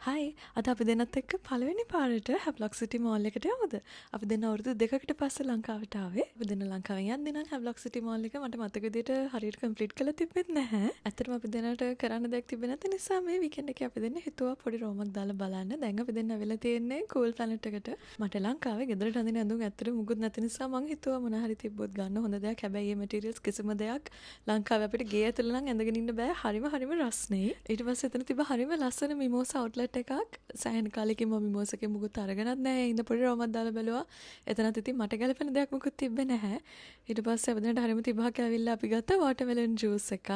හයි අද අපි දෙන්නත් එක්ක පළවෙනි පාරට හැව්ලොක් සිටි මෝල් එකට යමුද? අපි දෙන්න අවුරුදු දෙකකට පස්සේ ලංකාවට ආවේ. අපි දෙන්න ලංකාවෙන් යද්දි නම් හැව්ලොක් සිටි මෝල් එක මට මතක විදිහට හරියට කම්ප්ලීට් කරලා තිබෙත් නැහැ. ඇත්තටම අපි දෙන්නට කරන්න දෙයක් තිබෙන්නේ නැති නිසා මේ වීකෙන්ඩ් එකේ අපි දෙන්න හිතුවා පොඩි රෝමක් දාලා බලන්න. දැන් අපි දෙන්න අවිලා තියෙන්නේ කූල් ප්ලැනට් එකට. මට ලංකාවේ ගෙදරට අඳින ඇඳුම් ඇත්තට මුකුත් නැති නිසා මං හිතුවා මොන හරි තිබ්බොත් ගන්න හොඳ දෙයක්. හැබැයි මේ මැටීරියල්ස් කිසිම දෙයක් ලංකාවේ අපිට ගේ ඇතුළේ නම් ඇඳගෙන ඉන්න බෑ. හරිම රස්නේ. ඊට පස්සේ එතන තිබ්බ හරිම ලස්සන මිමෝස් අවුට්ලට් එකක් සෑහෙන කාලෙකින් මම මිමෝස් එකේ මුකුත් අරගෙනත් නැහැ. ඉඳ පොඩි රෝමක් දාලා බැලුවා. එතනත් ඉතින් මට ගැලපෙන දෙයක් මුකුත් තිබ්බේ නැහැ. ඊට පස්සේ අපි දෙන්නට හරිම තිබහක් ඇවිල්ලා අපි ගත්තා වෝටර්මෙලන් ජූස් එකක්.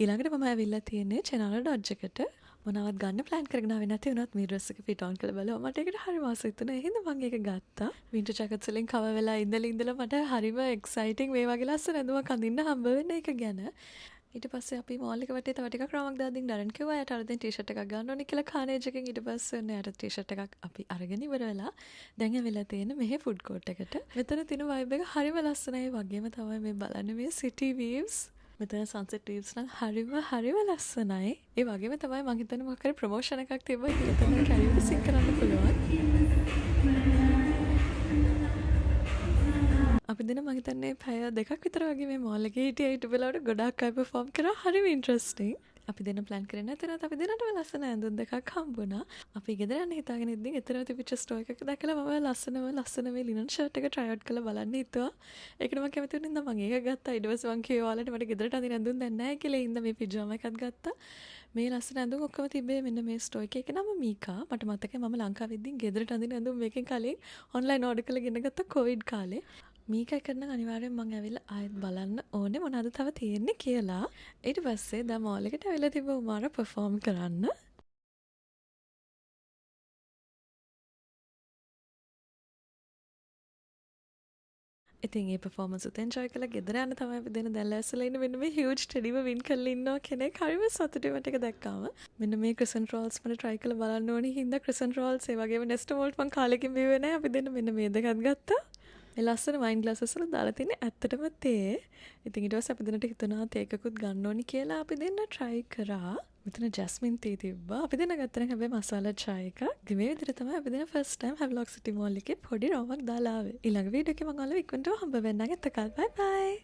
ඊළඟට මම ඇවිල්ලා තියෙන්නේ චෙනාල ඩොජ් එකට. මොනවත් ගන්න ප්ලෑන් කරගෙන ආවේ නැති වුණත් මේ ඩ්‍රෙස් එක ෆිට ඔන් කරලා බලුවා. මට ඒකට හරිම ආසයි තුනේ. එහෙනම් මම ඒක ගත්තා. වින්ටර් ජැකට්ස් වලින් කවර් වෙලා ඉඳලා මට හරිම එක්සයිටිං මේ වගේ ලස්සන ඇඳුමක් අඳින්න හම්බ වෙන එක ගැන. ඊට පස්සේ අපි මෝල් එක වටේ තව ටිකක් රාමක් දාදින් ඩරන් කිව්වා එයාට අරගෙන ටී-ෂර්ට් එකක් ගන්න ඕනේ කියලා කානේජ් එකෙන්. ඊට පස්සේ ඔන්න එයාට ටී-ෂර්ට් එකක් අපි අරගෙන ඉවර වෙලා දැන් ඇවිල්ලා තියෙන මෙහි ෆුඩ් කෝට් එකට. මෙතන තියෙන වයිබ් එක හරිම ලස්සනයි. වගේම තමයි මේ බලන්න මේ සිටි වීව්ස්. මෙතන සන්සෙට් වීව්ස් නම් හරිම ලස්සනයි. ඒ වගේම තමයි මම හිතන්නේ මොකක් හරි ප්‍රොමෝෂන් එකක් තිබ්බා කියලා තමයි කැරියර් සිං කරන්න පුළුවන්. අපි දෙන මම හිතන්නේ පැය දෙකක් විතර වගේ මේ මෝල් එකේ හිටියා. ඊට වෙලාවට ගොඩාක් අය පර්ෆෝම් කරා. හරිම ඉන්ටරෙස්ටිං. අපි දෙන ප්ලෑන් කරේ නැතනත් අපි දෙන්නටම ලස්සන ඇඳුම් දෙකක් හම්බුණා. අපි ගෙදර යන්න හිතාගෙන ඉඳින් එතන තිබිච්ච ස්ටෝර් එකක දැකලා මම ලස්සන මේ ලිනන් ෂර්ට් එක try out කරලා බලන්න හිතුවා. ඒකට මම කැමති වුණා ඉතින් මම ඒක ගත්තා. ඊට පස්සේ මම කිව්වා ඔයාලට මට ගෙදරට අඳින්න ඇඳුම් දැන් නැහැ කියලා. ඉතින් මේ පිජාමා එකක් ගත්තා. මේ ලස්සන ඇඳුම් ඔක්කොම තිබ්බේ මෙන්න මේ ස්ටෝර් එකේ. ඒක නම මීකා. මට මතකයි මම ලංකාවේ ඉඳින් ගෙදරට අඳින්න ඇඳුම් මේකෙන් කලින් ඔන්ලයින් ඕඩර් කරලා ගෙන ගත්තා කොවිඩ් කාලේ. මීකා කරන අනිවාර්යෙන් මම ඇවිල්ලා ආයෙත් බලන්න ඕනේ මොනවද තව තියෙන්නේ කියලා. ඊට පස්සේ දැන් මෝල් එකට ඇවිල්ලා තිබ්බ උමාර පර්ෆෝම් කරන්න. ඉතින් ඒ පර්ෆෝමන්ස් උත් එන්ජොයි කරලා ගෙදර යන්න තමයි අපි දෙන දැන් ලැස්සලා ඉන්න මෙන්න මේ හියුජ් ටෙඩිව වින් කරලා ඉන්නවා කෙනෙක්. හරිම සතුටුයි මට ඒක දැක්කාම. මෙන්න මේ ක්‍රිසන්ට් රෝල්ස් මම try කරලා බලන්න ඕනේ. හින්දා ක්‍රිසන්ට් රෝල්ස් ඒ වගේම නෙස්ට් වෝල්ට් මම කාලෙකින් බිව්වේ නැහැ. අපි දෙන්න මෙන්න මේ දෙකත් ගත්තා. මේ ලස්සන වයින් ග්ලාසස් වල දාලා තියෙන්නේ ඇත්තටම තේ. ඉතින් ඊට පස්සේ අපි දෙන්නට හිතුණා තේ එකකුත් ගන්න ඕනි කියලා අපි දෙන්න try කරා. මෙතන ජැස්මින් තේ තිබ්බා. අපි දෙන්න ගත්තා නම් හැබැයි මසාලා chai එකක්. මේ විදිහට තමයි අපි දෙන්න first time හැව්ලොක් සිටි මෝල් එකේ පොඩි රෝමක් දාලා ආවේ. ඊළඟ වීඩියෝ එකේ මම ඔයාලව ඉක්මනටම හම්බ වෙන්නම්. එතකල් bye bye.